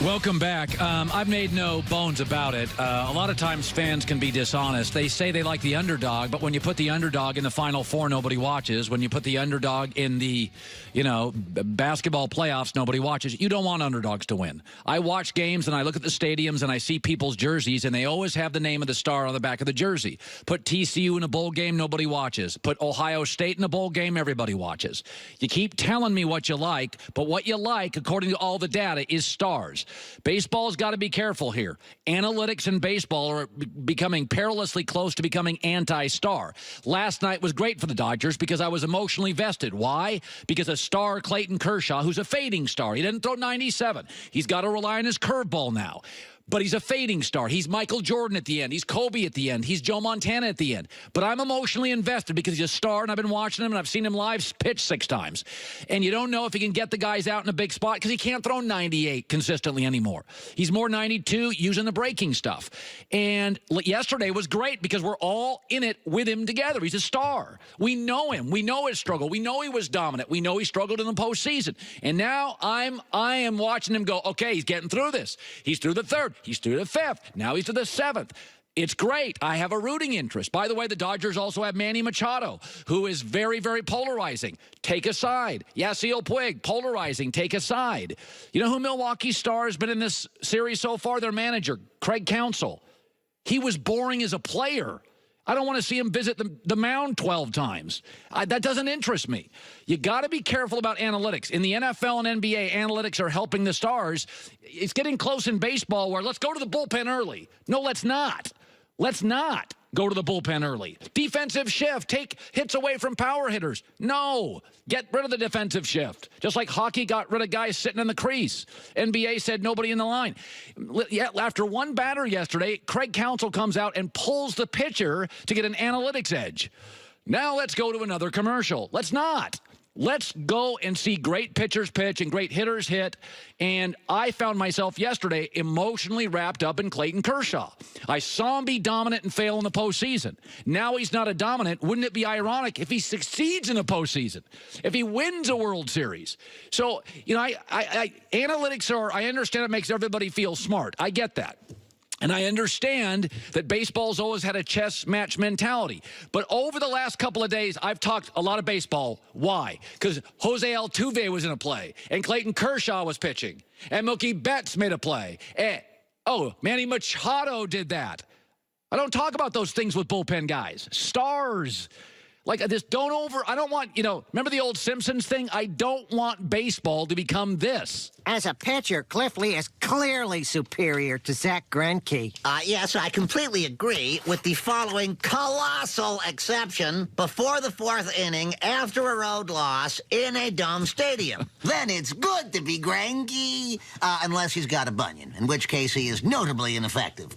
Welcome back. I've made no bones about it. A lot of times fans can be dishonest. They say they like the underdog, but when you put the underdog in the Final Four, nobody watches. When you put the underdog in the, basketball playoffs, nobody watches. You don't want underdogs to win. I watch games and I look at the stadiums and I see people's jerseys, and they always have the name of the star on the back of the jersey. Put TCU in a bowl game, nobody watches. Put Ohio State in a bowl game, everybody watches. You keep telling me what you like, but what you like, according to all the data, is stars. Baseball's got to be careful here. Analytics in baseball are becoming perilously close to becoming anti-star. Last night was great for the Dodgers because I was emotionally vested. Why? Because a star, Clayton Kershaw, who's a fading star. He didn't throw 97. He's got to rely on his curveball now. But he's a fading star. He's Michael Jordan at the end. He's Kobe at the end. He's Joe Montana at the end. But I'm emotionally invested because he's a star, and I've been watching him, and I've seen him live pitch 6 times. And you don't know if he can get the guys out in a big spot because he can't throw 98 consistently anymore. He's more 92 using the breaking stuff. And yesterday was great because we're all in it with him together. He's a star. We know him. We know his struggle. We know he was dominant. We know he struggled in the postseason. And now I am watching him go, okay, he's getting through this. He's through the third. He's through the 5th. Now he's to the 7th. It's great. I have a rooting interest. By the way, the Dodgers also have Manny Machado, who is very, very polarizing. Take a side. Yasiel Puig, polarizing. Take a side. You know who Milwaukee's star has been in this series so far? Their manager, Craig Counsell. He was boring as a player. I don't want to see him visit the mound 12 times. That doesn't interest me. You got to be careful about analytics. In the NFL and NBA, analytics are helping the stars. It's getting close in baseball where let's go to the bullpen early. No, let's not. Let's not go to the bullpen early. Defensive shift. Take hits away from power hitters. No. Get rid of the defensive shift. Just like hockey got rid of guys sitting in the crease. NBA said nobody in the line. After one batter yesterday, Craig Counsell comes out and pulls the pitcher to get an analytics edge. Now let's go to another commercial. Let's not. Let's go and see great pitchers pitch and great hitters hit. And I found myself yesterday emotionally wrapped up in Clayton Kershaw. I saw him be dominant and fail in the postseason. Now he's not a dominant. Wouldn't it be ironic if he succeeds in a postseason, if he wins a World Series? So, analytics are, I understand it makes everybody feel smart. I get that. And I understand that baseball's always had a chess match mentality. But over the last couple of days, I've talked a lot of baseball. Why? Because Jose Altuve was in a play, and Clayton Kershaw was pitching, and Mookie Betts made a play. And, Manny Machado did that. I don't talk about those things with bullpen guys. Stars. Like this, I don't want, remember the old Simpsons thing? I don't want baseball to become this. As a pitcher, Cliff Lee is clearly superior to Zach Greinke. Yes, I completely agree with the following colossal exception before the 4th inning after a road loss in a dome stadium. Then it's good to be Greinke, unless he's got a bunion, in which case he is notably ineffective.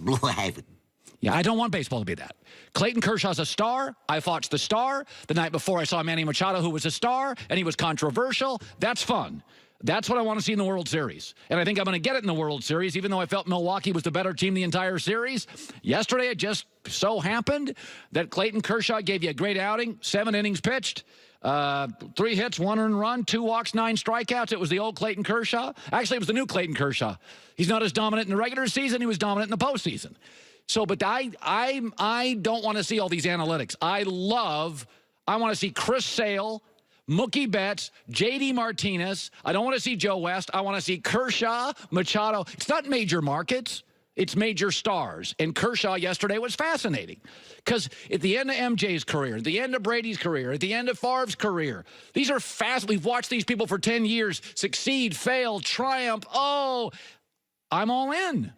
Yeah, I don't want baseball to be that. Clayton Kershaw's a star. I've watched the star. The night before I saw Manny Machado, who was a star, and he was controversial. That's fun. That's what I want to see in the World Series. And I think I'm going to get it in the World Series, even though I felt Milwaukee was the better team the entire series. Yesterday, it just so happened that Clayton Kershaw gave you a great outing, 7 innings pitched. 3 hits, 1 earned run, 2 walks, 9 strikeouts. It was the old Clayton Kershaw. Actually, it was the new Clayton Kershaw. He's not as dominant in the regular season. He was dominant in the postseason. So, but I don't want to see all these analytics. I want to see Chris Sale, Mookie Betts, J.D. Martinez. I don't want to see Joe West. I want to see Kershaw, Machado. It's not major markets. It's major stars. And Kershaw yesterday was fascinating because at the end of MJ's career, at the end of Brady's career, at the end of Favre's career, these are fast. We've watched these people for 10 years succeed, fail, triumph. Oh, I'm all in.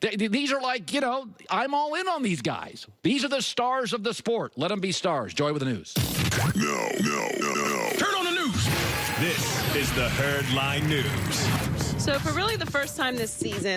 These are like, I'm all in on these guys. These are the stars of the sport. Let them be stars. Joy with the news. No. Turn on the news. This is the Herd Line News. So for really the first time this season,